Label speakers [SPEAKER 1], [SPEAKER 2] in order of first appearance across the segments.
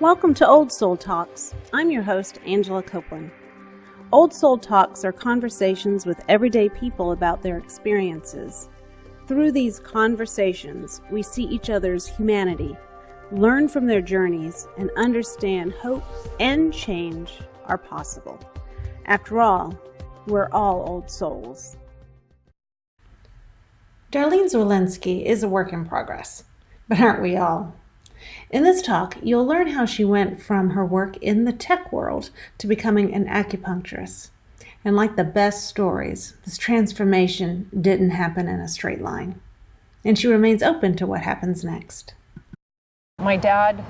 [SPEAKER 1] Welcome to Old Soul Talks. I'm your host, Angela Copeland. Old Soul Talks are conversations with everyday people about their experiences. Through these conversations, we see each other's humanity, learn from their journeys, and understand hope and change are possible. After all, we're all old souls. Darlene Zwolinski is a work in progress, but aren't we all? In this talk, you'll learn how she went from her work in the tech world to becoming an acupuncturist. And like the best stories, this transformation didn't happen in a straight line. And she remains open to what happens next.
[SPEAKER 2] My dad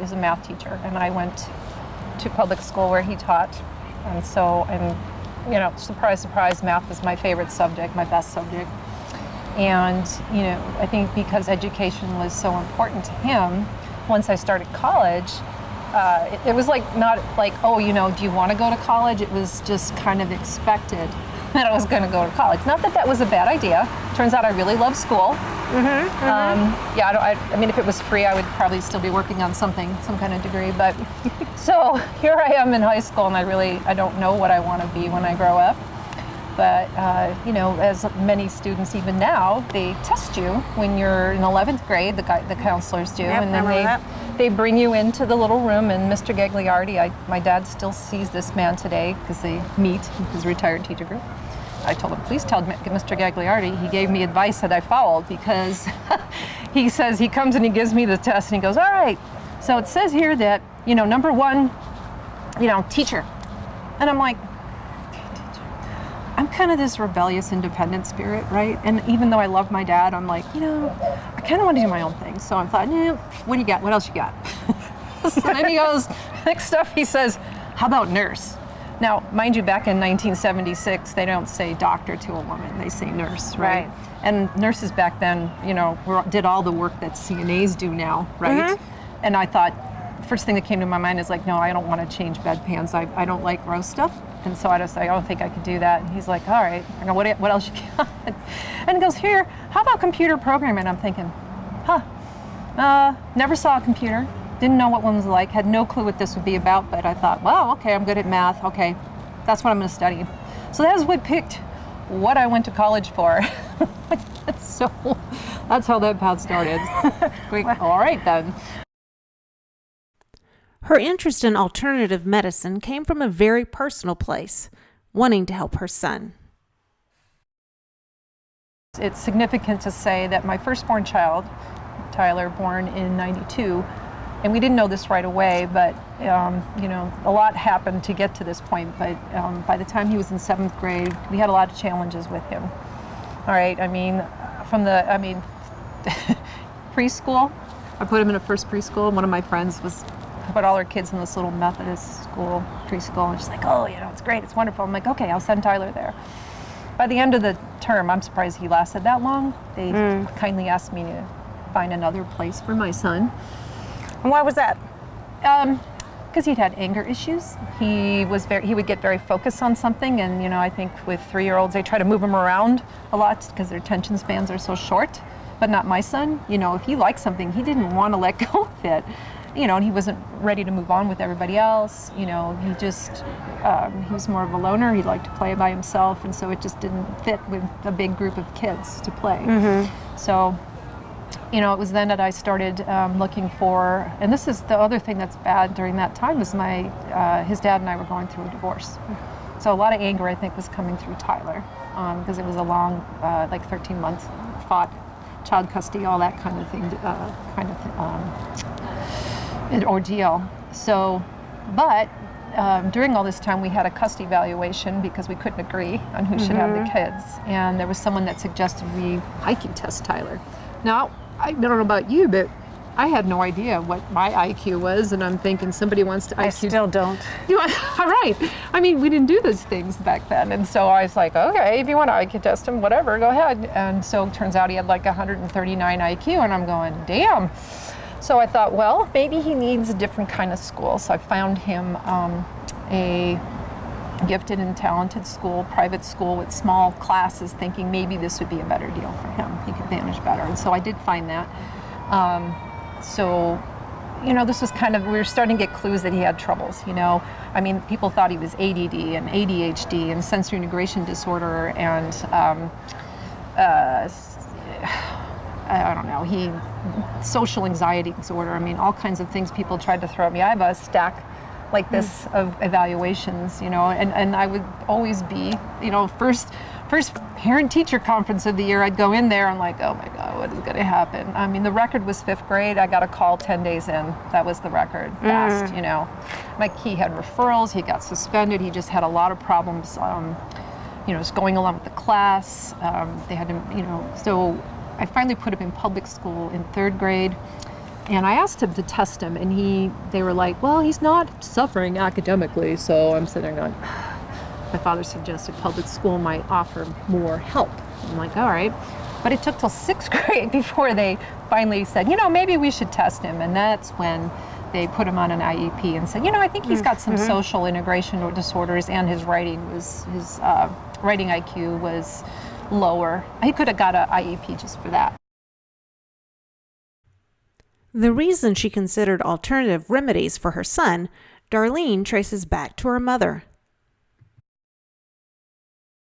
[SPEAKER 2] is a math teacher, and I went to public school where he taught. And so, surprise, surprise, math was my favorite subject, my best subject. And, I think because education was so important to him, once I started college, it was not like, do you want to go to college? It was just kind of expected that I was going to go to college. Not that that was a bad idea. Turns out I really love school. If it was free, I would probably still be working on some kind of degree. But so here I am in high school, and I don't know what I want to be when I grow up. But, as many students even now, they test you when you're in 11th grade, the counselors do.
[SPEAKER 1] Yep,
[SPEAKER 2] and then they bring you into the little room, and Mr. Gagliardi, my dad still sees this man today because they meet his retired teacher group. I told him, please tell Mr. Gagliardi. He gave me advice that I followed because he says, he comes and he gives me the test and he goes, all right, so it says here that, number one, teacher. And I'm like, I'm kind of this rebellious, independent spirit, right? And even though I love my dad, I'm like, I kind of want to do my own thing. So I thought, what do you got? What else you got? So then he goes, next up, he says, how about nurse? Now, mind you, back in 1976, they don't say doctor to a woman, they say nurse, right? And nurses back then, did all the work that CNAs do now, right? Mm-hmm. And I thought, first thing that came to my mind is like, no, I don't want to change bedpans. I don't like gross stuff. And so I don't think I could do that. And he's like, all right. I go, what else you got? And he goes, here, how about computer programming? I'm thinking, never saw a computer. Didn't know what one was like. Had no clue what this would be about. But I thought, wow, okay, I'm good at math. Okay, that's what I'm going to study. So that's what picked what I went to college for. So that's how that path started. All right, then.
[SPEAKER 1] Her interest in alternative medicine came from a very personal place, wanting to help her son.
[SPEAKER 2] It's significant to say that my firstborn child, Tyler, born in '92, and we didn't know this right away, but a lot happened to get to this point. But by the time he was in 7th grade, we had a lot of challenges with him. All right, preschool. I put him in a first preschool. One of my friends put all her kids in this little Methodist school, preschool, and she's like, oh, it's great, it's wonderful. I'm like, okay, I'll send Tyler there. By the end of the term, I'm surprised he lasted that long. They kindly asked me to find another place for my son.
[SPEAKER 1] And why was that?
[SPEAKER 2] Because he'd had anger issues. He would get very focused on something, and I think with 3-year-olds, they try to move him around a lot because their attention spans are so short. But not my son. If he liked something, he didn't want to let go of it. And he wasn't ready to move on with everybody else. He was more of a loner. He liked to play by himself, and so it just didn't fit with a big group of kids to play. Mm-hmm. So, it was then that I started looking for, and this is the other thing that's bad during that time, is his dad and I were going through a divorce. So a lot of anger, I think, was coming through Tyler, because it was a long, 13 months, fought child custody, all that kind of thing, an ordeal. So, but during all this time, we had a custody evaluation because we couldn't agree on who should have the kids. And there was someone that suggested we IQ test Tyler. Now, I don't know about you, but I had no idea what my IQ was, and I'm thinking somebody wants to IQ.
[SPEAKER 1] I still don't.
[SPEAKER 2] All right. We didn't do those things back then, and so I was like, okay, if you want to IQ test him, whatever, go ahead. And so it turns out he had 139 IQ, and I'm going, damn. So I thought, well, maybe he needs a different kind of school. So I found him a gifted and talented school, private school with small classes, thinking maybe this would be a better deal for him. He could manage better. And so I did find that. So this was kind of, we were starting to get clues that he had troubles, I mean, people thought he was ADD and ADHD and sensory integration disorder and I don't know, social anxiety disorder. I mean, all kinds of things people tried to throw at me. I have a stack like this of evaluations, and I would always be, first parent-teacher conference of the year, I'd go in there, I'm like, oh my God, what is going to happen? I mean, the record was 5th grade. I got a call 10 days in. That was the record, fast, Like, he had referrals, he got suspended, he just had a lot of problems, just going along with the class. They had to, so I finally put him in public school in 3rd grade. And I asked him to test him, and they were like, well, he's not suffering academically. So I'm sitting there going, my father suggested public school might offer more help. I'm like, all right. But it took till 6th grade before they finally said, maybe we should test him. And that's when they put him on an IEP and said, I think he's got some social integration disorders, and his writing IQ was lower. He could have got an IEP just for that.
[SPEAKER 1] The reason she considered alternative remedies for her son, Darlene traces back to her mother.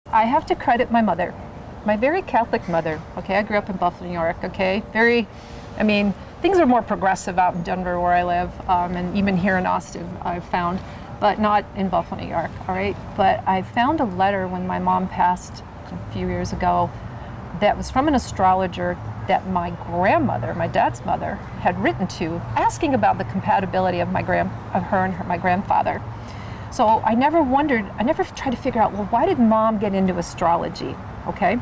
[SPEAKER 2] I have to credit my mother, my very Catholic mother. Okay, I grew up in Buffalo, New York. Okay, things are more progressive out in Denver where I live, and even here in Austin I've found, but not in Buffalo, New York. All right, but I found a letter when my mom passed a few years ago that was from an astrologer that my grandmother, my dad's mother, had written to, asking about the compatibility of her and my grandfather. So I never tried to figure out, well, why did mom get into astrology? Okay,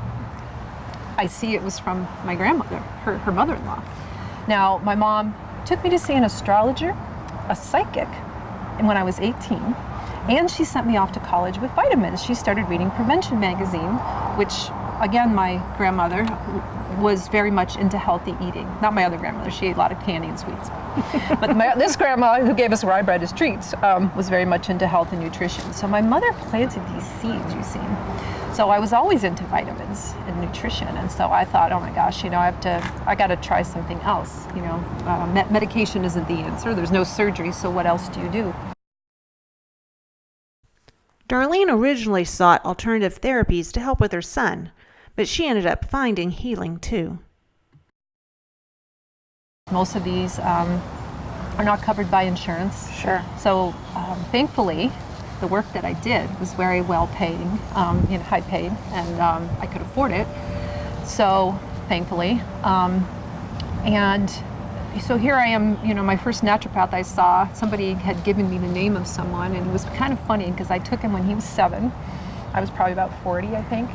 [SPEAKER 2] I see it was from my grandmother, her mother-in-law. Now, my mom took me to see an astrologer, a psychic, and when I was 18, and she sent me off to college with vitamins. She started reading Prevention magazine, which, again, my grandmother was very much into healthy eating. Not my other grandmother, she ate a lot of candy and sweets. But this grandma, who gave us rye bread as treats, was very much into health and nutrition. So my mother planted these seeds, you see. So I was always into vitamins and nutrition, and so I thought, oh my gosh, I got to try something else. Medication isn't the answer. There's no surgery, so what else do you do?
[SPEAKER 1] Darlene originally sought alternative therapies to help with her son, but she ended up finding healing too.
[SPEAKER 2] Most of these are not covered by insurance.
[SPEAKER 1] Sure.
[SPEAKER 2] So thankfully, the work that I did was very well paying, high paid, and I could afford it. So thankfully, and so here I am, my first naturopath I saw, somebody had given me the name of someone, and it was kind of funny because I took him when he was 7. I was probably about 40, I think.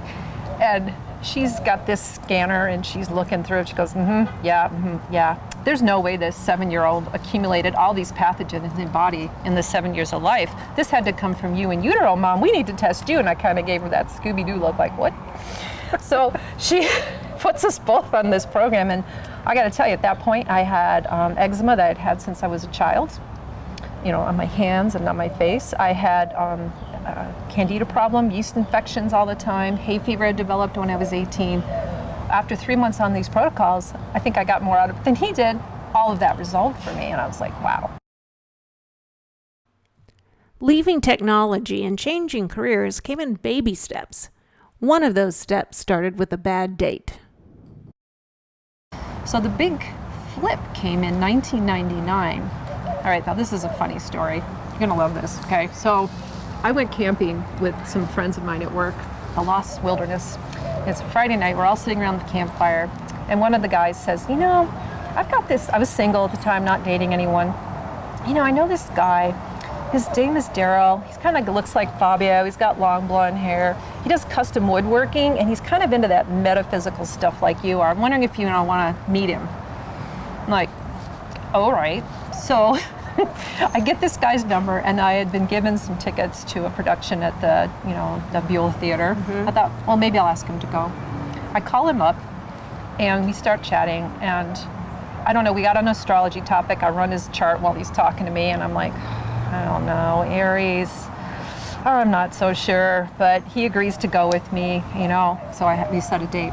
[SPEAKER 2] And she's got this scanner and she's looking through it. She goes, yeah. There's no way this 7-year-old accumulated all these pathogens in his body in the 7 years of life. This had to come from you in utero, Mom. We need to test you. And I kind of gave her that Scooby-Doo look, like, what? So she puts us both on this program, and I got to tell you, at that point, I had eczema that I'd had since I was a child, on my hands and on my face. I had candida problem, yeast infections all the time. Hay fever had developed when I was 18. After 3 months on these protocols, I think I got more out of it than he did. All of that resolved for me, and I was like, wow.
[SPEAKER 1] Leaving technology and changing careers came in baby steps. One of those steps started with a bad date.
[SPEAKER 2] So the big flip came in 1999. All right, now this is a funny story. You're gonna love this, okay? So I went camping with some friends of mine at work, the Lost Wilderness. It's a Friday night, we're all sitting around the campfire, and one of the guys says, I've got this, I was single at the time, not dating anyone. I know this guy, his name is Daryl. He's kind of looks like Fabio, he's got long blonde hair. He does custom woodworking, and he's kind of into that metaphysical stuff like you are. I'm wondering if you want to meet him. I'm like, all right. So I get this guy's number, and I had been given some tickets to a production at the Buell Theater. I thought, well, maybe I'll ask him to go. I call him up, and we start chatting, and I don't know, we got an astrology topic. I run his chart while he's talking to me, and I'm like, I don't know, Aries, I'm not so sure, but he agrees to go with me, so we set a date.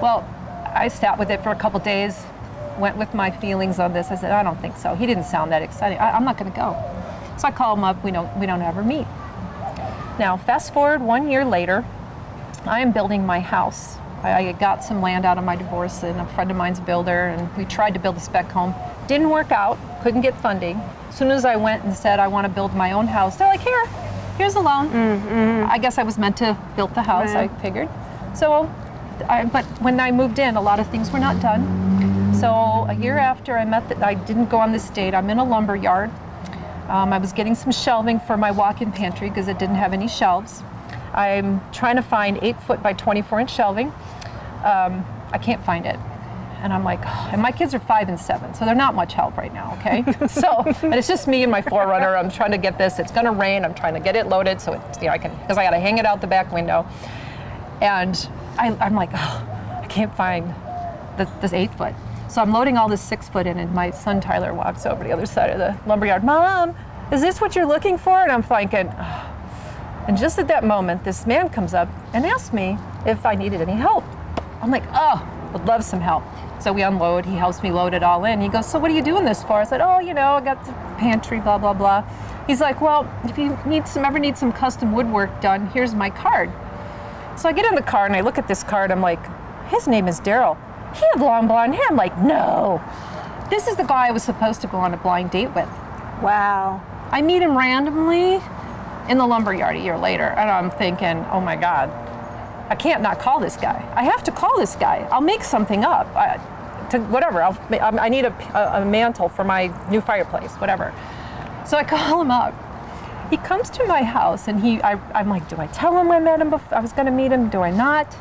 [SPEAKER 2] Well, I sat with it for a couple days. went with my feelings on this. I said, I don't think so. He didn't sound that exciting. I'm not going to go. So I call him up. We don't ever meet. Now, fast forward 1 year later, I am building my house. I got some land out of my divorce, and a friend of mine's a builder, and we tried to build a spec home. Didn't work out, couldn't get funding. As soon as I went and said I want to build my own house, they're like, here's a loan. Mm-hmm. I guess I was meant to build the house, I figured. So, but when I moved in, a lot of things were not done. So a year after I didn't go on this date, I'm in a lumber yard. I was getting some shelving for my walk-in pantry because it didn't have any shelves. I'm trying to find 8-foot by 24-inch shelving. I can't find it. And I'm like, and my kids are 5 and 7, so they're not much help right now, okay? And it's just me and my 4Runner. I'm trying to get this. It's gonna rain. I'm trying to get it loaded so it's, I can, because I gotta hang it out the back window. And I'm like, I can't find this 8-foot. So I'm loading all this 6-foot in, and my son Tyler walks over to the other side of the lumberyard. Mom, is this what you're looking for? And I'm thinking, and just at that moment, this man comes up and asks me if I needed any help. I'm like, would love some help. So we unload, he helps me load it all in. He goes, so what are you doing this for? I said, I got the pantry, blah, blah, blah. He's like, well, if you ever need some custom woodwork done, here's my card. So I get in the car and I look at this card, I'm like, his name is Daryl. He had long blonde hair. I'm like, no. This is the guy I was supposed to go on a blind date with.
[SPEAKER 1] Wow.
[SPEAKER 2] I meet him randomly in the lumberyard a year later, and I'm thinking, oh my God, I can't not call this guy. I have to call this guy. I'll make something up. I need a mantle for my new fireplace, whatever. So I call him up. He comes to my house, and I'm like, do I tell him I met him before I was going to meet him? Do I not?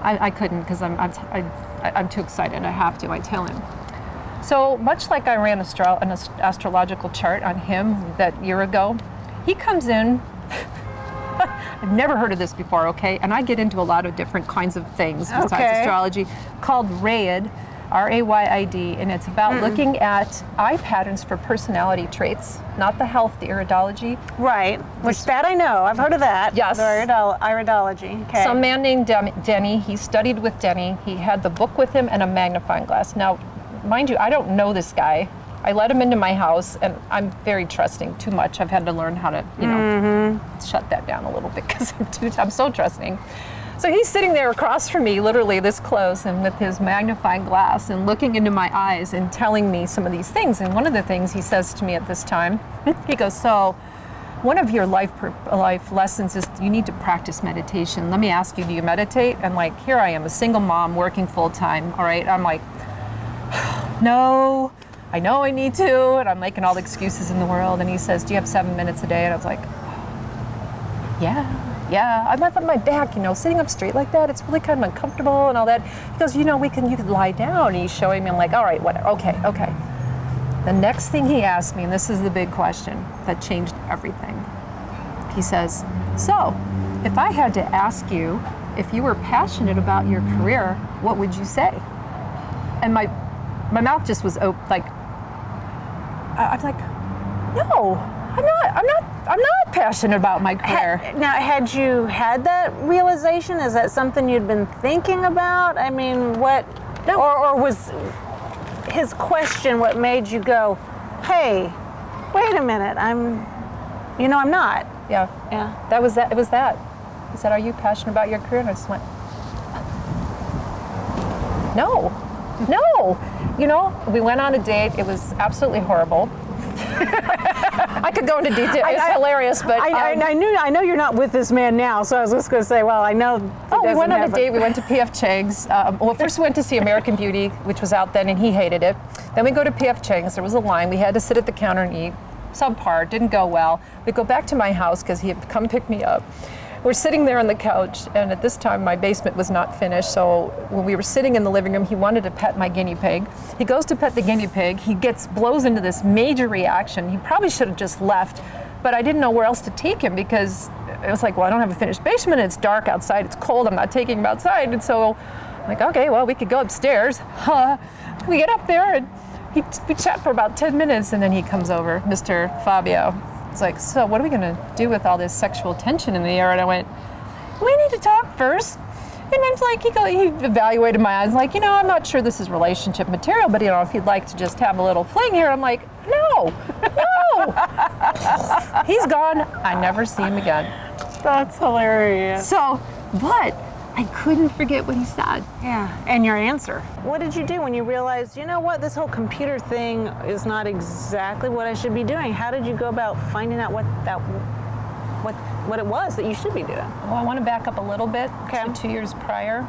[SPEAKER 2] I couldn't, because I'm too excited. I have to. I tell him. So much like I ran an astrological chart on him that year ago, he comes in. I've never heard of this before, okay? And I get into a lot of different kinds of things besides astrology, called RAYID, R-A-Y-I-D, and it's about looking at eye patterns for personality traits, not the health, the iridology.
[SPEAKER 1] Right, which that I know. I've heard of that.
[SPEAKER 2] Yes.
[SPEAKER 1] The iridology. Okay.
[SPEAKER 2] Some man named Denny, he studied with Denny. He had the book with him and a magnifying glass. Now, mind you, I don't know this guy. I let him into my house, and I'm very trusting, too much. I've had to learn how to, shut that down a little bit because I'm so trusting. So he's sitting there across from me, literally this close, and with his magnifying glass and looking into my eyes and telling me some of these things. And one of the things he says to me at this time, he goes, so one of your life lessons is you need to practice meditation. Let me ask you, do you meditate? And like, here I am, a single mom working full time, all right? I'm like, no. I know I need to, and I'm making all the excuses in the world. And he says, do you have 7 minutes a day? And I was like, yeah. I'm up on my back, sitting up straight like that, it's really kind of uncomfortable and all that. He goes, you could lie down. And he's showing me, I'm like, all right, whatever, okay. The next thing he asked me, and this is the big question that changed everything. He says, so, if I had to ask you if you were passionate about your career, what would you say? And my mouth just was like, I'm like, no, I'm not passionate about my career.
[SPEAKER 1] Now, had you had that realization? Is that something you'd been thinking about? I mean, what,
[SPEAKER 2] no.
[SPEAKER 1] or was his question what made you go, hey, wait a minute, I'm not.
[SPEAKER 2] Yeah. That was that. It was that. He said, are you passionate about your career? And I just went, no. We went on a date. It was absolutely horrible. I could go into detail. It's hilarious, but
[SPEAKER 1] I know you're not with this man now, so I was just going to say, well, I know.
[SPEAKER 2] We went on a date. We went to P.F. Chang's. First we went to see American Beauty, which was out then, and he hated it. Then we go to P.F. Chang's. There was a line. We had to sit at the counter and eat. Subpar. Didn't go well. We go back to my house because he had come pick me up. We're sitting there on the couch, and at this time my basement was not finished, so when we were sitting in the living room, he wanted to pet my guinea pig. He goes to pet the guinea pig, he blows into this major reaction. He probably should have just left, but I didn't know where else to take him because it was like, well, I don't have a finished basement, it's dark outside, it's cold, I'm not taking him outside. And so I'm like, okay, well, we could go upstairs. We get up there, and we chat for about 10 minutes, and then he comes over, Mr. Fabio. It's like, so what are we going to do with all this sexual tension in the air? And I went, we need to talk first. And it's like, he evaluated my eyes, like, I'm not sure this is relationship material, but, if you'd like to just have a little fling here, I'm like, no. He's gone. I never see him again.
[SPEAKER 1] That's hilarious.
[SPEAKER 2] So, but I couldn't forget what he said.
[SPEAKER 1] Yeah, and your answer. What did you do when you realized, what, this whole computer thing is not exactly what I should be doing? How did you go about finding out what it was that you should be doing?
[SPEAKER 2] Well, I want to back up a little bit to 2 years prior.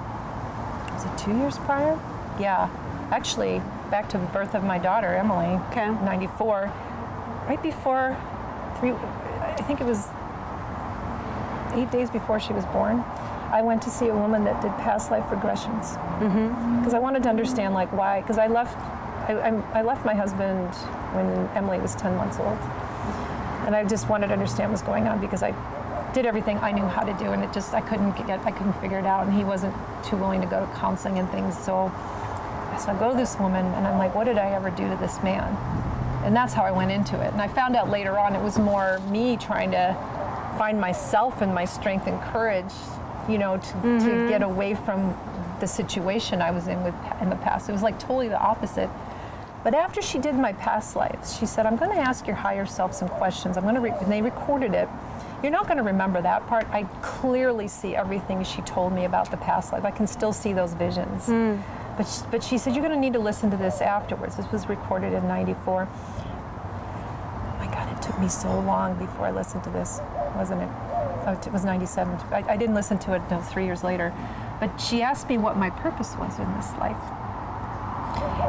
[SPEAKER 2] Was it 2 years prior? Yeah, actually, back to the birth of my daughter, Emily, 94. Right before, I think it was 8 days before she was born, I went to see a woman that did past life regressions. Because I wanted to understand, like, why, because I left my husband when Emily was 10 months old. And I just wanted to understand what's going on, because I did everything I knew how to do, and I couldn't figure it out, and he wasn't too willing to go to counseling and things. So I go to this woman, and I'm like, what did I ever do to this man? And that's how I went into it. And I found out later on it was more me trying to find myself and my strength and courage, to get away from the situation I was in the past. It was like totally the opposite. But after she did my past lives, she said, I'm going to ask your higher self some questions. And they recorded it. You're not going to remember that part. I clearly see everything she told me about the past life. I can still see those visions. But she said, you're going to need to listen to this afterwards. This was recorded in 94. Oh my God, it took me so long before I listened to this, wasn't it? Oh, it was 97. I didn't listen to it until 3 years later. But she asked me what my purpose was in this life.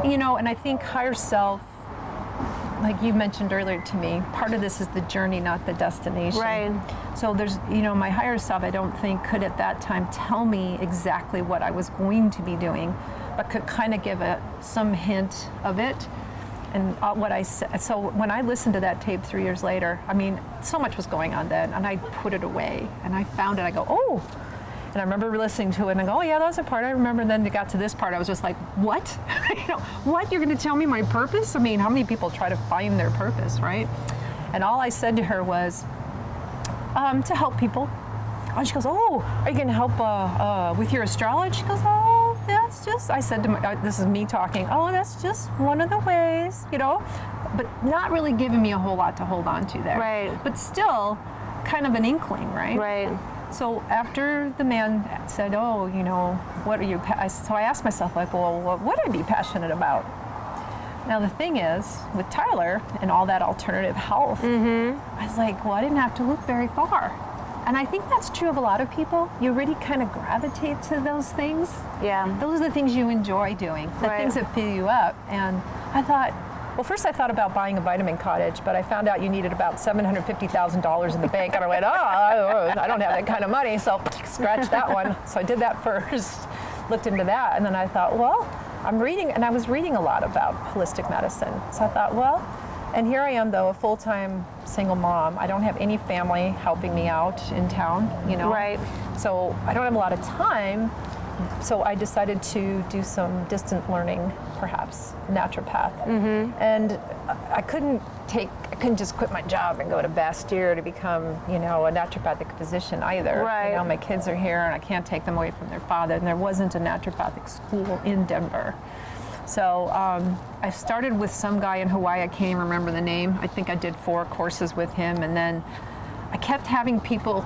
[SPEAKER 2] And I think higher self, like you mentioned earlier to me, part of this is the journey, not the destination.
[SPEAKER 1] Right.
[SPEAKER 2] So there's, my higher self, I don't think could at that time tell me exactly what I was going to be doing, but could kind of give some hint of it. And what I said, so when I listened to that tape 3 years later, so much was going on then, and I put it away, and I found it, I go, oh. And I remember listening to it and I go, oh yeah, that was a part I remember. And then it got to this part, I was just like, what? What? You're going to tell me my purpose? How many people try to find their purpose, right? And all I said to her was, to help people. And she goes, oh, are you going to help with your astrology? She goes, oh, that's just, I said to my, this is me talking, oh, that's just one of the ways, but not really giving me a whole lot to hold on to there.
[SPEAKER 1] Right.
[SPEAKER 2] But still kind of an inkling, right?
[SPEAKER 1] Right.
[SPEAKER 2] So after the man said, oh, what are you, so I asked myself, like, well, what would I be passionate about? Now the thing is, with Tyler and all that alternative health, I was like, well, I didn't have to look very far. And I think that's true of a lot of people. You really kind of gravitate to those things.
[SPEAKER 1] Yeah.
[SPEAKER 2] Those are the things you enjoy doing, the things that fill you up. And I thought, well, first I thought about buying a vitamin cottage, but I found out you needed about $750,000 in the bank. And I went, I don't have that kind of money, so scratch that one. So I did that first, looked into that, and then I thought, well, I'm reading, and I was reading a lot about holistic medicine. So I thought, well, and here I am, though, a full-time single mom. I don't have any family helping me out in town,
[SPEAKER 1] Right.
[SPEAKER 2] So I don't have a lot of time. So I decided to do some distant learning, perhaps, naturapath. And I couldn't just quit my job and go to Bastyr to become, a naturopathic physician either.
[SPEAKER 1] Right.
[SPEAKER 2] My kids are here and I can't take them away from their father, and there wasn't a naturopathic school in Denver. So I started with some guy in Hawaii, I can't even remember the name. I think I did 4 courses with him, and then I kept having people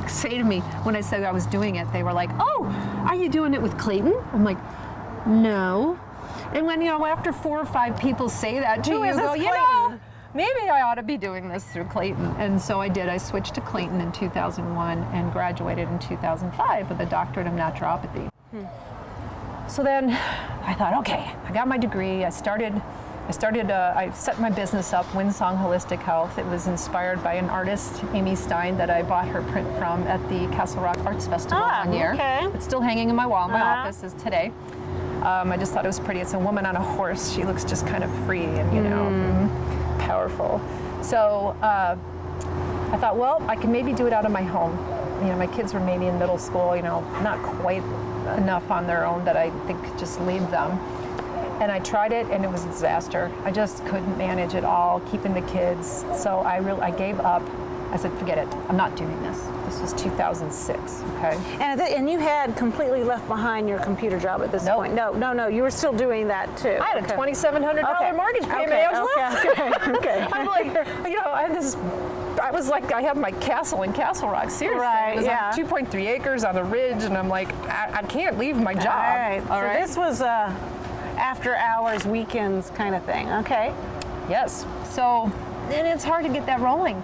[SPEAKER 2] say to me when I said I was doing it, they were like, oh, are you doing it with Clayton? I'm like, no. And when, after 4 or 5 people say that to you, you go, maybe I ought to be doing this through Clayton. And so I did. I switched to Clayton in 2001 and graduated in 2005 with a doctorate of naturopathy. So then I thought, okay, I got my degree. I set my business up, Winsong Holistic Health. It was inspired by an artist, Amy Stein, that I bought her print from at the Castle Rock Arts Festival one year.
[SPEAKER 1] Okay.
[SPEAKER 2] It's still hanging in my wall in my office as today. I just thought it was pretty. It's a woman on a horse. She looks just kind of free and, powerful. So I thought, well, I can maybe do it out of my home. My kids were maybe in middle school, not quite enough on their own that I think just leave them. And I tried it, and it was a disaster. I just couldn't manage it all, keeping the kids. So I gave up, I said, forget it. I'm not doing this. This was 2006, okay?
[SPEAKER 1] And you had completely left behind your computer job at this point. No. You were still doing that too.
[SPEAKER 2] I had a $2,700 mortgage payment, Angela.
[SPEAKER 1] Okay.
[SPEAKER 2] I'm like, I was like, I have my castle in Castle Rock, seriously.
[SPEAKER 1] Right,
[SPEAKER 2] it was
[SPEAKER 1] yeah.
[SPEAKER 2] like 2.3 acres on the ridge, and I'm like, I can't leave my job.
[SPEAKER 1] All right. This was after hours, weekends kind of thing. Okay.
[SPEAKER 2] Yes. So, and it's hard to get that rolling.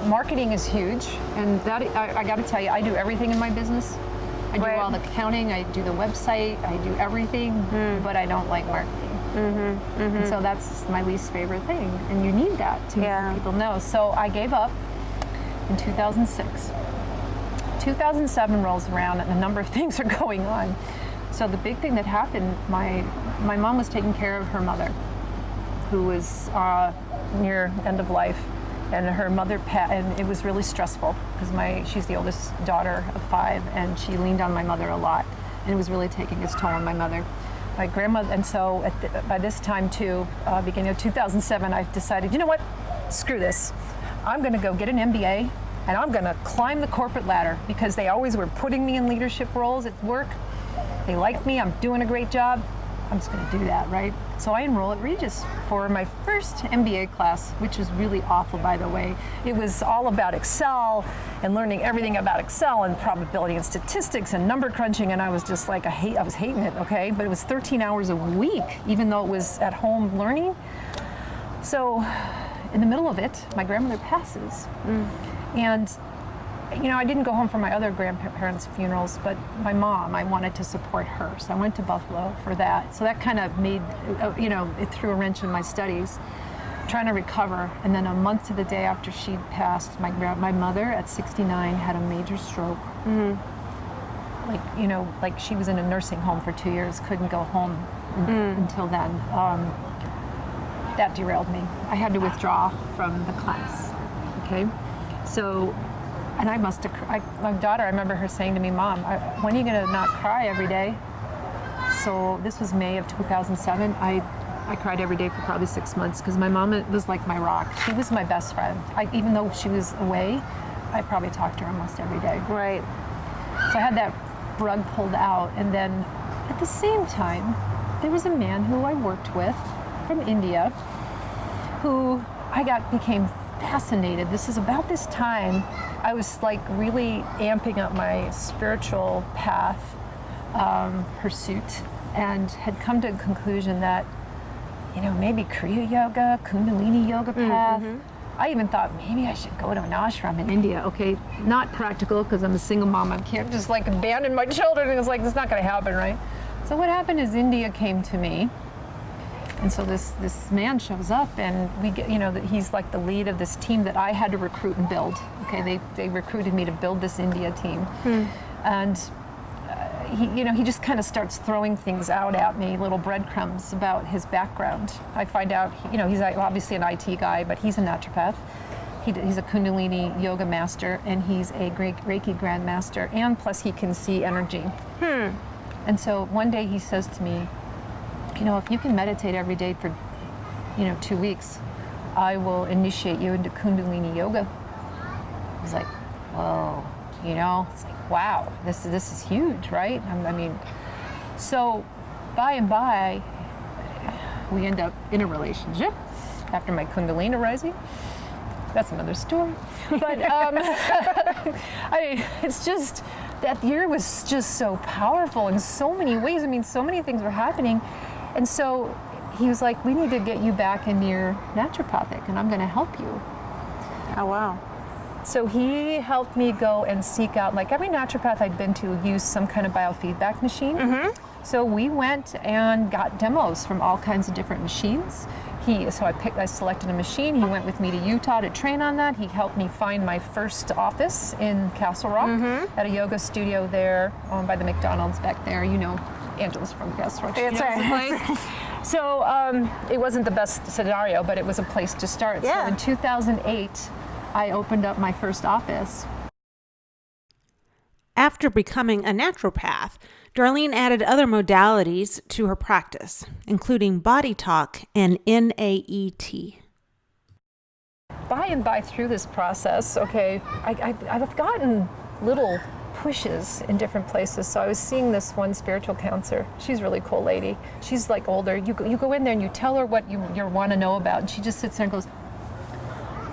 [SPEAKER 2] Marketing is huge, and that I got to tell you, I do everything in my business. I do all the accounting, I do the website, I do everything, but I don't like marketing. And so that's my least favorite thing, and you need that to let people know. So I gave up in 2006. 2007 rolls around, and a number of things are going on. So the big thing that happened, my mom was taking care of her mother, who was near end of life, and her mother and it was really stressful because she's the oldest daughter of 5, and she leaned on my mother a lot, and it was really taking its toll on my mother. My grandmother, and so by this time too, beginning of 2007, I decided, you know what, screw this. I'm going to go get an MBA, and I'm going to climb the corporate ladder, because they always were putting me in leadership roles at work. They liked me. I'm doing a great job. I'm just going to do that, right? So I enroll at Regis for my first MBA class, which was really awful, by the way. It was all about Excel and learning everything about Excel and probability and statistics and number crunching, and I was just like, I was hating it, okay? But it was 13 hours a week, even though it was at home learning. So in the middle of it, my grandmother passes. And I didn't go home for my other grandparents' funerals, but my mom, I wanted to support her. So I went to Buffalo for that. So that kind of made, it threw a wrench in my studies, trying to recover. And then a month to the day after she'd passed, my mother at 69 had a major stroke. Like she was in a nursing home for 2 years, couldn't go home until then. That derailed me. I had to withdraw from the class, okay? So, and I must have, my daughter, I remember her saying to me, Mom, when are you gonna not cry every day? So this was May of 2007. I cried every day for probably 6 months, because my mom was like my rock. She was my best friend. Even though she was away, I probably talked to her almost every day.
[SPEAKER 1] Right.
[SPEAKER 2] So I had that rug pulled out, and then at the same time, there was a man who I worked with from India, who became fascinated. This is about this time I was like really amping up my spiritual path pursuit, and had come to a conclusion that, maybe Kriya Yoga, Kundalini Yoga path. I even thought maybe I should go to an ashram in India. Okay, not practical, because I'm a single mom. I can't just like abandon my children. And it's like, it's not going to happen, right? So what happened is India came to me. And so this man shows up, and we get, that he's like the lead of this team that I had to recruit and build. Okay, they recruited me to build this India team. And he just kind of starts throwing things out at me, little breadcrumbs about his background. I find out, he's obviously an IT guy, but he's a naturopath. He's a Kundalini yoga master, and he's a Reiki grandmaster, and plus he can see energy. And so one day he says to me, if you can meditate every day for, 2 weeks, I will initiate you into Kundalini yoga. I was like, whoa, it's like, wow, this is huge, right? So by and by, we end up in a relationship after my Kundalini rising. That's another story. But it's just, that year was just so powerful in so many ways. So many things were happening. And so he was like, we need to get you back into your naturopathic, and I'm going to help you.
[SPEAKER 1] Oh, wow.
[SPEAKER 2] So he helped me go and seek out, like every naturopath I'd been to used some kind of biofeedback machine. So we went and got demos from all kinds of different machines. I selected a machine. He went with me to Utah to train on that. He helped me find my first office in Castle Rock at a yoga studio there by the McDonald's back there. Angela's from Castle Rock.
[SPEAKER 1] That's right.
[SPEAKER 2] So it wasn't the best scenario, but it was a place to start.
[SPEAKER 1] Yeah.
[SPEAKER 2] So in 2008, I opened up my first office.
[SPEAKER 1] After becoming a naturopath, Darlene added other modalities to her practice, including body talk and NAET.
[SPEAKER 2] by and by through this process, okay, I've gotten little pushes in different places. So I was seeing this one spiritual counselor. She's a really cool lady. She's like older. You go in there and you tell her what you want to know about, and she just sits there and goes,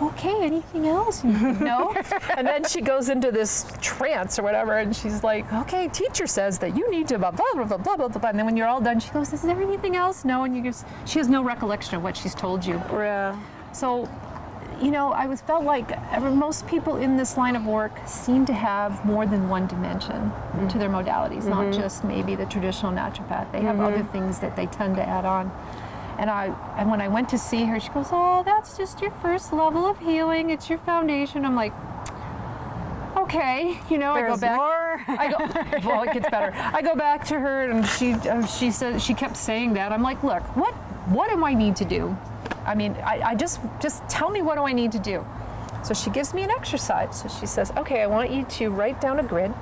[SPEAKER 2] okay, anything else? No? And then she goes into this trance or whatever, and she's like, okay, teacher says that you need to blah, blah, blah, blah, blah, blah, blah. And then when you're all done, she goes, is there anything else? No, and she has no recollection of what she's told you.
[SPEAKER 1] Yeah.
[SPEAKER 2] So, you know, felt like most people in this line of work seem to have more than one dimension to their modalities, not just maybe the traditional naturopath. They have other things that they tend to add on. And when I went to see her, she goes, oh, that's just your first level of healing. It's your foundation. I'm like, okay, you know,
[SPEAKER 1] There's
[SPEAKER 2] I go back.
[SPEAKER 1] More.
[SPEAKER 2] I go, well, it gets better. I go back to her, and she said, she kept saying that. I'm like, look, what do I need to do? I mean, I just tell me, what do I need to do? So she gives me an exercise. So she says, okay, I want you to write down a grid.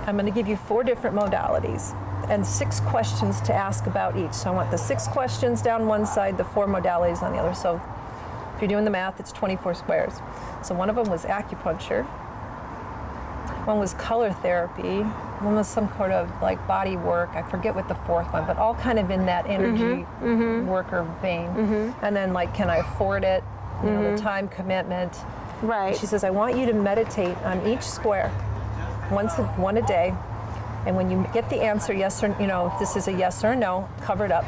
[SPEAKER 2] I'm going to give you 4 different modalities and 6 questions to ask about each. So I want the 6 questions down one side, the 4 modalities on the other. So if you're doing the math, it's 24 squares. So one of them was acupuncture. One was color therapy. One was some sort of like body work. I forget what the 4th one, but all kind of in that energy worker vein. And then like, can I afford it? You know, the time commitment.
[SPEAKER 1] Right.
[SPEAKER 2] She says, I want you to meditate on each square, one a day. And when you get the answer, yes or, you know, if this is a yes or a no, cover it up.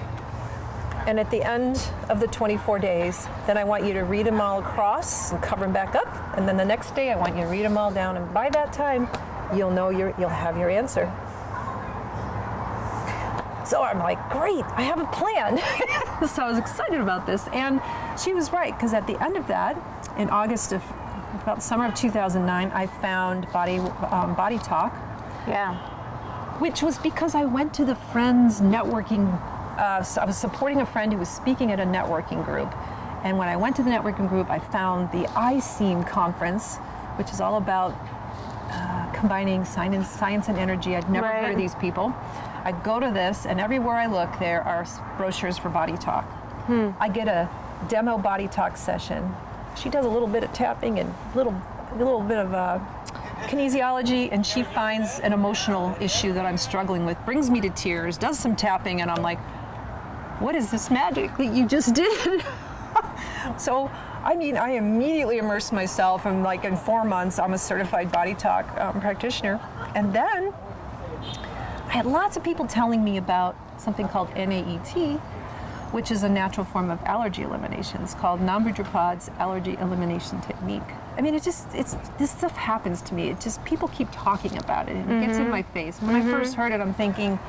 [SPEAKER 2] And at the end of the 24 days, then I want you to read them all across and cover them back up. And then the next day, I want you to read them all down. And by that time, you'll know you'll have your answer. So I'm like, great, I have a plan. So I was excited about this. And she was right, because at the end of that, in August of, about summer of 2009, I found Body Talk.
[SPEAKER 1] Yeah.
[SPEAKER 2] Which was because I went to the Friends networking, so I was supporting a friend who was speaking at a networking group. And when I went to the networking group, I found the ISEAM conference, which is all about combining science and energy. I'd never heard of these people. I go to this, and everywhere I look, there are brochures for Body Talk. I get a demo Body Talk session. She does a little bit of tapping and a little bit of kinesiology, and she finds an emotional issue that I'm struggling with, brings me to tears, does some tapping, and I'm like, what is this magic that you just did? So, I mean, I immediately immersed myself, and like in 4 months, I'm a certified Body Talk practitioner. And then I had lots of people telling me about something called NAET, which is a natural form of allergy elimination. It's called naturapath's allergy elimination technique. I mean, this stuff happens to me. It just, people keep talking about it, and it gets in my face. When I first heard it, I'm thinking,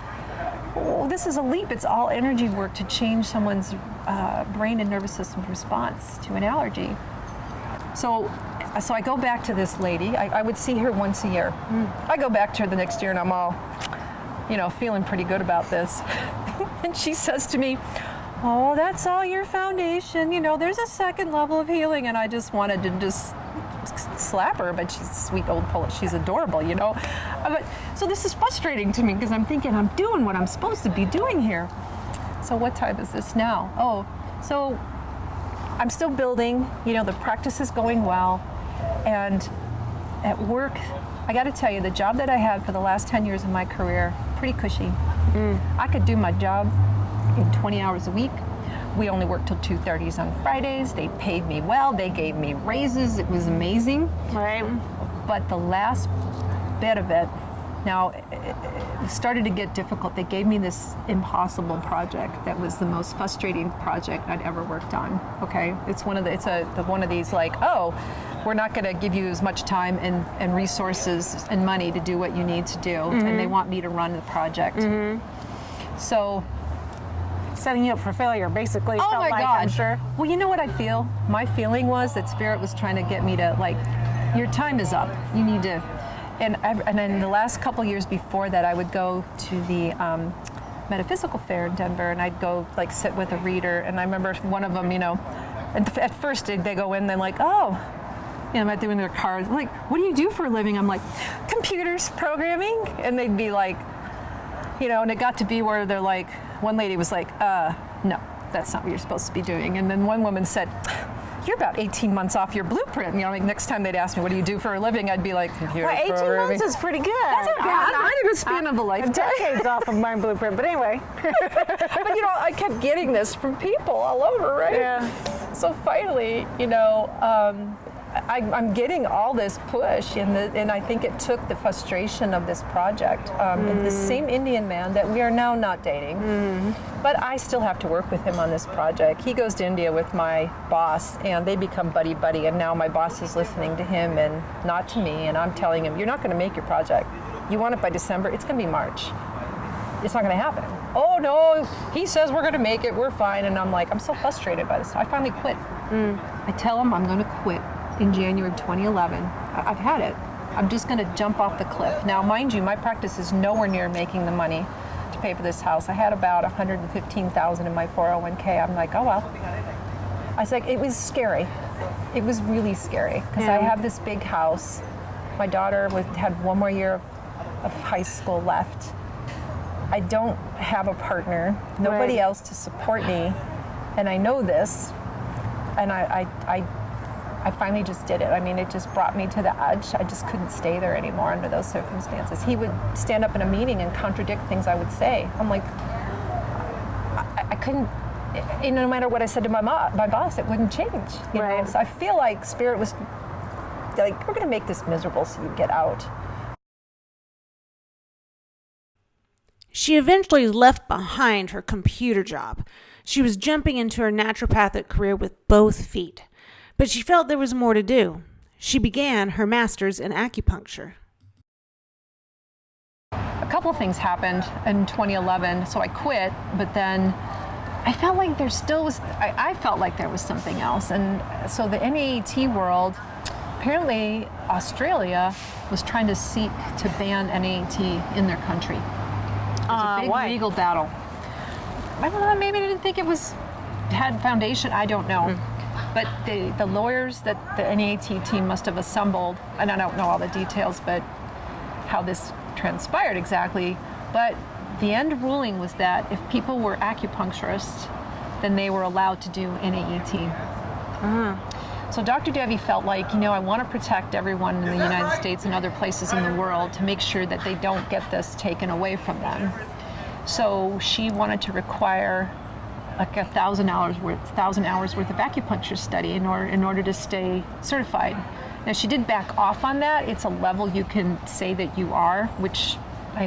[SPEAKER 2] oh, this is a leap. It's all energy work to change someone's brain and nervous system response to an allergy. So I go back to this lady. I would see her once a year. I go back to her the next year, and I'm all, you know, feeling pretty good about this. And she says to me, oh, that's all your foundation. You know, there's a 2nd level of healing. And I just wanted to just slap her, but she's a sweet old poet. She's adorable, you know. So this is frustrating to me, because I'm thinking I'm doing what I'm supposed to be doing here. So what time is this now? Oh, so I'm still building. You know, the practice is going well. And at work, I got to tell you, the job that I had for the last 10 years of my career, pretty cushy. I could do my job in 20 hours a week. We only worked till 2:30 on Fridays. They paid me well. They gave me raises. It was amazing.
[SPEAKER 1] Right.
[SPEAKER 2] But the last bit of it, now it started to get difficult. They gave me this impossible project that was the most frustrating project I'd ever worked on. Okay, it's one of these like, oh, we're not going to give you as much time and resources and money to do what you need to do, and they want me to run the project. So.
[SPEAKER 1] Setting you up for failure, basically.
[SPEAKER 2] Oh my God.
[SPEAKER 1] I'm sure.
[SPEAKER 2] Well, you know what I feel? My feeling was that Spirit was trying to get me to, like, your time is up. You need to, and then the last couple years before that, I would go to the metaphysical fair in Denver, and I'd go like sit with a reader. And I remember one of them, you know, at first they go in, they're like, oh, you know, I'm doing their cards. I'm like, what do you do for a living? I'm like, computers, programming. And they'd be like, you know, and it got to be where they're like, one lady was like, no, that's not what you're supposed to be doing. And then one woman said, you're about 18 months off your blueprint. You know, like next time they'd ask me, what do you do for a living? I'd be like, computer
[SPEAKER 3] Well, 18
[SPEAKER 2] programming.
[SPEAKER 3] months is pretty good.
[SPEAKER 2] That's not bad. I think it's span of a lifetime.
[SPEAKER 3] Decades off of my blueprint, but anyway.
[SPEAKER 2] But you know, I kept getting this from people all over, right?
[SPEAKER 3] Yeah.
[SPEAKER 2] So finally, you know, I'm getting all this push, and I think it took the frustration of this project. And the same Indian man that we are now not dating, but I still have to work with him on this project. He goes to India with my boss, and they become buddy-buddy, and now my boss is listening to him and not to me, and I'm telling him, you're not going to make your project. You want it by December, it's going to be March. It's not going to happen. Oh no, he says we're going to make it, we're fine, and I'm like, I'm so frustrated by this. I finally quit. I tell him I'm going to quit in January of 2011. I've had it. I'm just going to jump off the cliff. Now, mind you, my practice is nowhere near making the money to pay for this house. I had about $115,000 in my 401k. I'm like, oh well. I was like, it was scary. It was really scary because I have this big house. My daughter had one more year of high school left. I don't have a partner, nobody else to support me, and I know this, and I finally just did it. I mean, it just brought me to the edge. I just couldn't stay there anymore under those circumstances. He would stand up in a meeting and contradict things I would say. I'm like, I couldn't, you know, no matter what I said to my boss, it wouldn't change. You know? So I feel like Spirit was like, we're going to make this miserable so you get out.
[SPEAKER 1] She eventually left behind her computer job. She was jumping into her naturopathic career with both feet. But she felt there was more to do. She began her master's in acupuncture.
[SPEAKER 2] A couple of things happened in 2011, so I quit, but then I felt like there still was, I felt like there was something else. And so the NAAT world, apparently Australia was trying to seek to ban NAAT in their country. It was a big legal battle. I don't know, maybe they didn't think it had foundation, I don't know. But the lawyers that the NAAT team must have assembled, and I don't know all the details, but how this transpired exactly, but the end ruling was that if people were acupuncturists, then they were allowed to do NAAT. So Dr. Devi felt like, you know, I want to protect everyone in the United States and other places in the world to make sure that they don't get this taken away from them. So she wanted to require like 1,000 hours worth of acupuncture study in order to stay certified. Now she did back off on that. It's a level you can say that you are, which I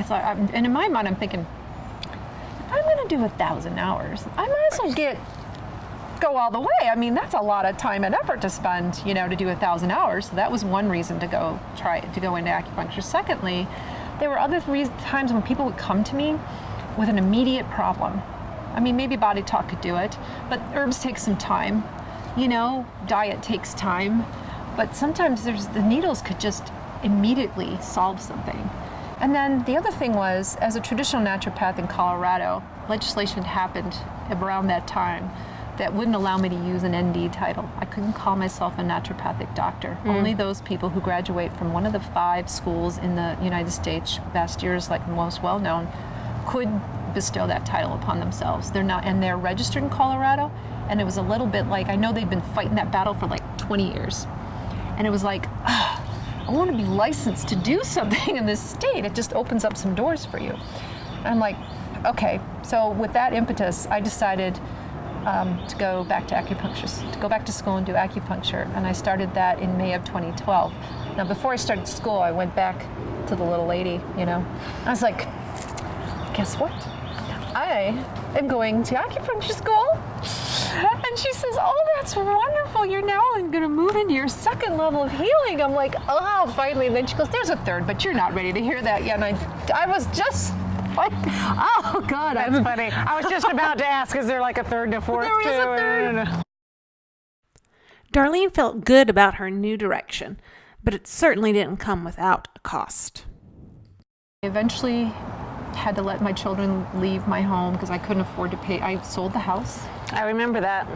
[SPEAKER 2] thought, and in my mind I'm thinking, if I'm going to do 1,000 hours, I might as well go all the way. I mean, that's a lot of time and effort to spend, you know, to do 1,000 hours. So that was one reason to go into acupuncture. Secondly, there were other times when people would come to me with an immediate problem. I mean, maybe Body Talk could do it, but herbs take some time. You know, diet takes time. But sometimes the needles could just immediately solve something. And then the other thing was, as a traditional naturopath in Colorado, legislation happened around that time that wouldn't allow me to use an ND title. I couldn't call myself a naturopathic doctor. Only those people who graduate from one of the 5 schools in the United States, Bastyr is like the most well-known, could bestow that title upon themselves. They're not, and they're registered in Colorado, and it was a little bit like, I know they've been fighting that battle for like 20 years. And it was like, I want to be licensed to do something in this state. It just opens up some doors for you. And I'm like, okay. So with that impetus, I decided to go back to acupuncture, to go back to school and do acupuncture. And I started that in May of 2012. Now, before I started school, I went back to the little lady, you know. I was like, guess what? I am going to acupuncture school. And she says, oh, that's wonderful. You're now going to move into your 2nd level of healing. I'm like, oh, finally. And then she goes, there's a 3rd, but you're not ready to hear that yet. And I was just like, oh, God.
[SPEAKER 3] That's funny. I was just about to ask, is there like a 3rd and a 4th?
[SPEAKER 2] There is a 3rd.
[SPEAKER 1] Darlene felt good about her new direction, but it certainly didn't come without a cost.
[SPEAKER 2] I eventually had to let my children leave my home because I couldn't afford to pay. I sold the house.
[SPEAKER 3] I remember that.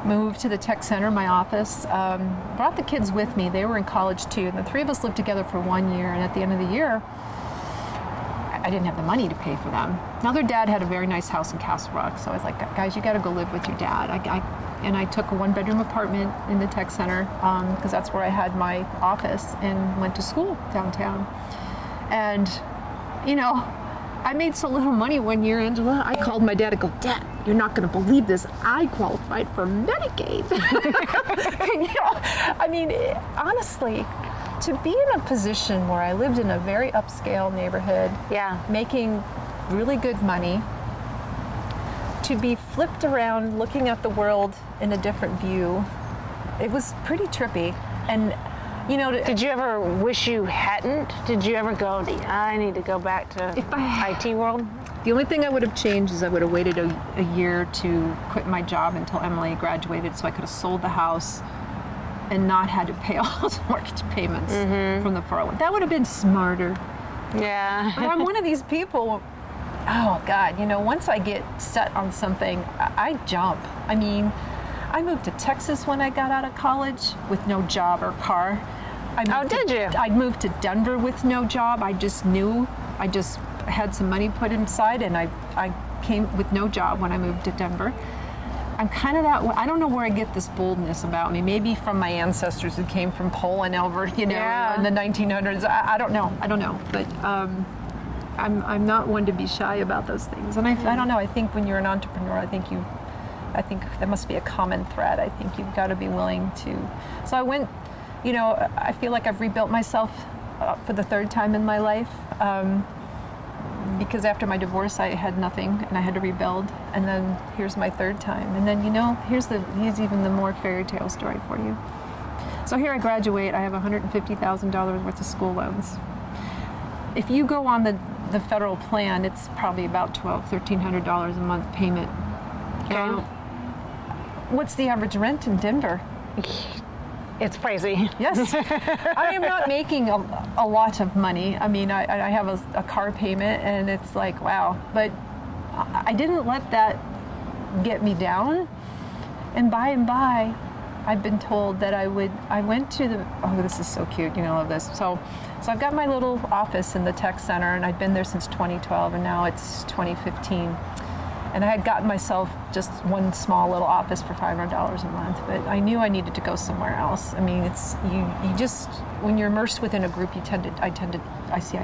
[SPEAKER 2] Moved to the tech center, my office, brought the kids with me. They were in college too. And the 3 of us lived together for 1 year. And at the end of the year, I didn't have the money to pay for them. Now their dad had a very nice house in Castle Rock. So I was like, guys, you got to go live with your dad. and I took a 1-bedroom apartment in the tech center because that's where I had my office, and went to school downtown. And, you know, I made so little money one year, Angela, I called my dad and go, Dad, you're not going to believe this. I qualified for Medicaid. You know, I mean, honestly, to be in a position where I lived in a very upscale neighborhood, making really good money, to be flipped around looking at the world in a different view, it was pretty trippy. And, you know,
[SPEAKER 3] did you ever wish you hadn't? Did you ever go, I need to go back to IT world?
[SPEAKER 2] The only thing I would have changed is I would have waited a year to quit my job until Emily graduated, so I could have sold the house and not had to pay all those mortgage payments from the 401. That would have been smarter.
[SPEAKER 3] Yeah.
[SPEAKER 2] But I'm one of these people, oh God, you know, once I get set on something, I jump. I mean, I moved to Texas when I got out of college with no job or car.
[SPEAKER 3] Did you?
[SPEAKER 2] I moved to Denver with no job. I just knew. I just had some money put inside, and I came with no job when I moved to Denver. I'm kind of that way. I don't know where I get this boldness about me. Maybe from my ancestors who came from Poland over, you know, in the 1900s. I don't know. But I'm not one to be shy about those things. And I don't know. I think when you're an entrepreneur, I think that must be a common thread. I think you've got to be willing to. So I went, you know, I feel like I've rebuilt myself for the 3rd time in my life. Because after my divorce, I had nothing and I had to rebuild. And then here's my 3rd time. And then, you know, here's even the more fairy tale story for you. So here I graduate, I have $150,000 worth of school loans. If you go on the federal plan, it's probably about $1,300 a month payment.
[SPEAKER 3] Okay.
[SPEAKER 2] What's the average rent in Denver?
[SPEAKER 3] It's crazy.
[SPEAKER 2] Yes. I am not making a lot of money. I mean, I have a car payment, and it's like, wow. But I didn't let that get me down. And by, I've been told that I went to this is so cute, you know, I love this. So I've got my little office in the tech center, and I've been there since 2012, and now it's 2015. And I had gotten myself just one small little office for $500 a month, but I knew I needed to go somewhere else. I mean, it's you just, when you're immersed within a group, I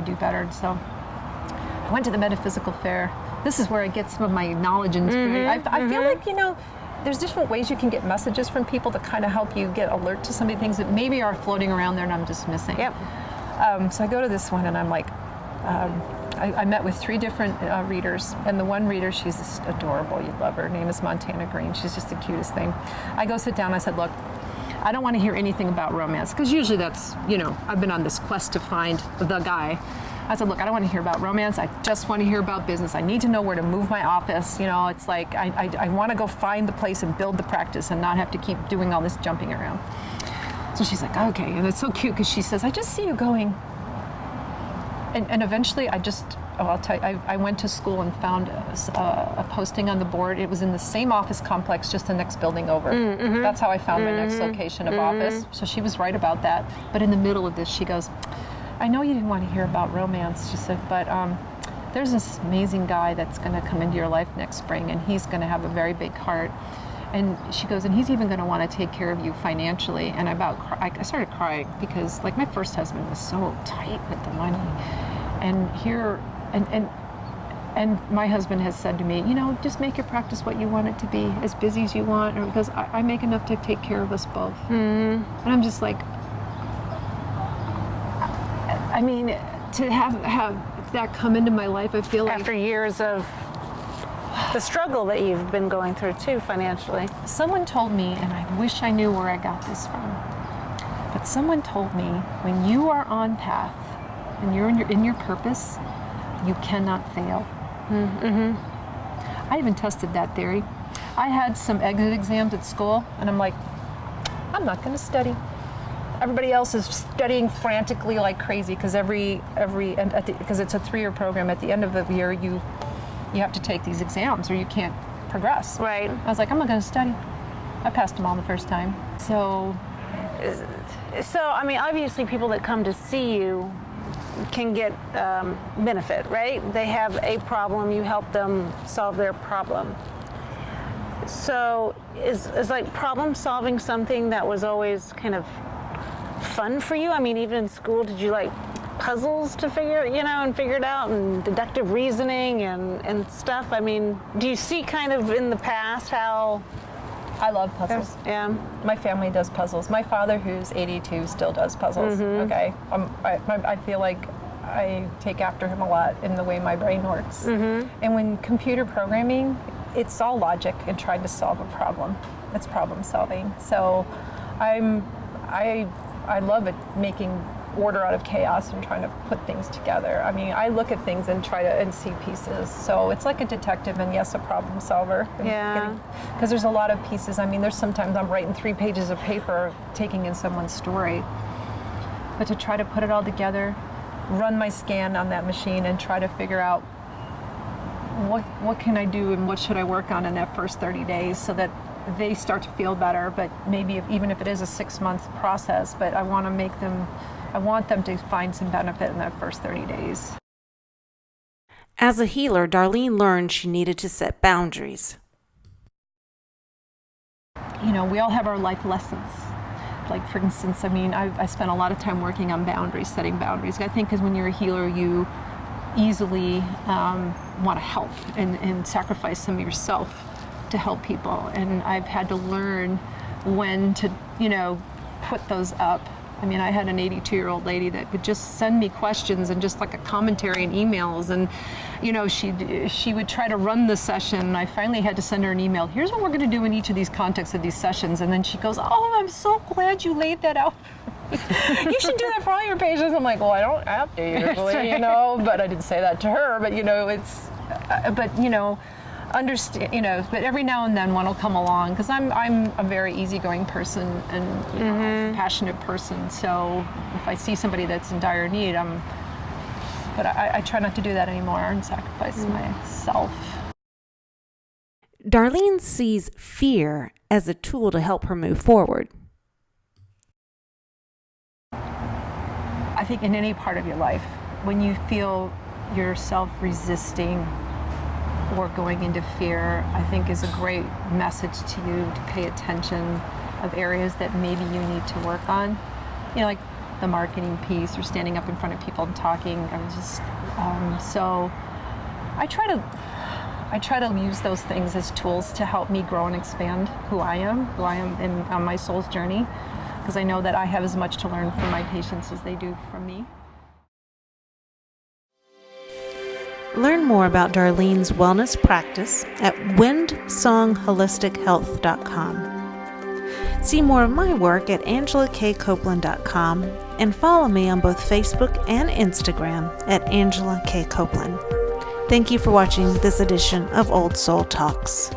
[SPEAKER 2] do better. And so I went to the metaphysical fair. This is where I get some of my knowledge and I feel like, you know, there's different ways you can get messages from people to kind of help you get alert to some of the things that maybe are floating around there and I'm just missing.
[SPEAKER 3] Yep.
[SPEAKER 2] So I go to this one and I'm like, I met with 3 different readers, and the one reader, she's just adorable. You'd love her. Her name is Montana Green. She's just the cutest thing. I go sit down. I said, look, I don't want to hear anything about romance, because usually that's, you know, I've been on this quest to find the guy. I said, look, I don't want to hear about romance. I just want to hear about business. I need to know where to move my office. You know, it's like I want to go find the place and build the practice and not have to keep doing all this jumping around. So she's like, okay. And it's so cute because she says, I just see you going. And eventually I'll tell you, I went to school and found a posting on the board. It was in the same office complex, just the next building over. That's how I found my next location of office. So she was right about that. But in the middle of this, she goes, I know you didn't want to hear about romance, she said, but there's this amazing guy that's going to come into your life next spring, and he's going to have a very big heart. And she goes, and he's even going to want to take care of you financially. And I started crying because, like, my first husband was so tight with the money. And here, and my husband has said to me, you know, just make your practice what you want it to be, as busy as you want, or because I make enough to take care of us both. And I'm just like, I mean, to have that come into my life, I feel like
[SPEAKER 3] after years of the struggle that you've been going through too financially.
[SPEAKER 2] Someone told me, and I wish I knew where I got this from, but someone told me when you are on path and you're in your purpose, you cannot fail. I even tested that theory. I had some exit exams at school, and I'm like, I'm not going to study. Everybody else is studying frantically like crazy because because it's a 3-year program. At the end of the year, you have to take these exams or you can't progress.
[SPEAKER 3] Right.
[SPEAKER 2] I was like, I'm not going to study. I passed them all the first time. So,
[SPEAKER 3] I mean, obviously people that come to see you can get benefit, right? They have a problem, you help them solve their problem. So is like problem solving something that was always kind of fun for you? I mean, even in school, did you like puzzles to figure it out, and deductive reasoning and stuff? I mean, do you see kind of in the past how...
[SPEAKER 2] I love puzzles.
[SPEAKER 3] Yeah.
[SPEAKER 2] My family does puzzles. My father, who's 82, still does puzzles. Okay. I feel like I take after him a lot in the way my brain works. And when computer programming, it's all logic and trying to solve a problem. It's problem solving. So I love it, making order out of chaos and trying to put things together. I mean, I look at things and try to see pieces. So it's like a detective and yes, a problem solver.
[SPEAKER 3] Yeah.
[SPEAKER 2] Because there's a lot of pieces. I mean, there's sometimes I'm writing 3 pages of paper, taking in someone's story. But to try to put it all together, run my scan on that machine and try to figure out what can I do and what should I work on in that first 30 days so that they start to feel better. But maybe even if it is a 6-month process, but I want them to find some benefit in that first 30 days.
[SPEAKER 1] As a healer, Darlene learned she needed to set boundaries.
[SPEAKER 2] You know, we all have our life lessons. Like, for instance, I mean, I spent a lot of time working on boundaries, setting boundaries. I think because when you're a healer, you easily want to help and sacrifice some of yourself to help people. And I've had to learn when to, put those up. I mean, I had an 82-year-old lady that would just send me questions and just like a commentary and emails, and she would try to run the session. I finally had to send her an email. Here's what we're going to do in each of these contexts of these sessions. And then she goes, "Oh, I'm so glad you laid that out. You should do that for all your patients." I'm like, "Well, I don't have to usually, but I didn't say that to her. But understand, but every now and then one will come along because I'm a very easygoing person and passionate person. So if I see somebody that's in dire need, but I try not to do that anymore and sacrifice myself.
[SPEAKER 1] Darlene sees fear as a tool to help her move forward.
[SPEAKER 2] I think in any part of your life, when you feel yourself resisting or going into fear, I think is a great message to you to pay attention of areas that maybe you need to work on. Like the marketing piece or standing up in front of people and talking. So I try to use those things as tools to help me grow and expand who I am on my soul's journey, because I know that I have as much to learn from my patients as they do from me.
[SPEAKER 1] Learn more about Darlene's wellness practice at windsongholistic.health.com. See more of my work at angelakcopeland.com and follow me on both Facebook and Instagram at Angela K. Copeland. Thank you for watching this edition of Old Soul Talks.